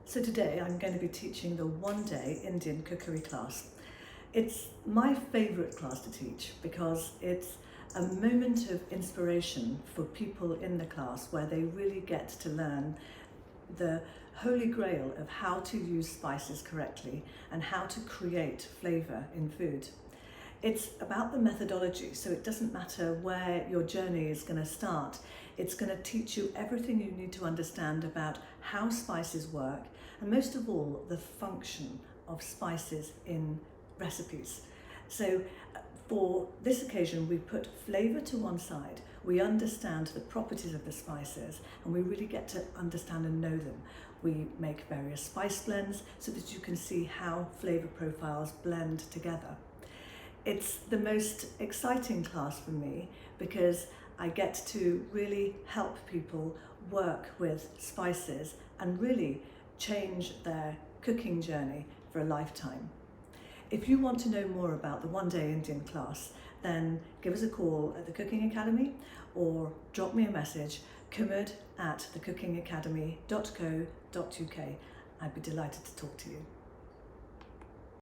So today I'm going to be teaching the one-day Indian cookery class. It's my favourite class to teach because it's a moment of inspiration for people in the class where they really get to learn the holy grail of how to use spices correctly and how to create flavour in food. It's about the methodology, so it doesn't matter where your journey is going to start. It's going to teach you everything you need to understand about how spices work and most of all the function of spices in recipes. So for this occasion we put flavour to one side, we understand the properties of the spices and we really get to understand and know them. We make various spice blends so that you can see how flavour profiles blend together. It's the most exciting class for me because I get to really help people work with spices and really change their cooking journey for a lifetime. If you want to know more about the one-day Indian class, then give us a call at the Cooking Academy or drop me a message, Kumud@thecookingacademy.co.uk. I'd be delighted to talk to you.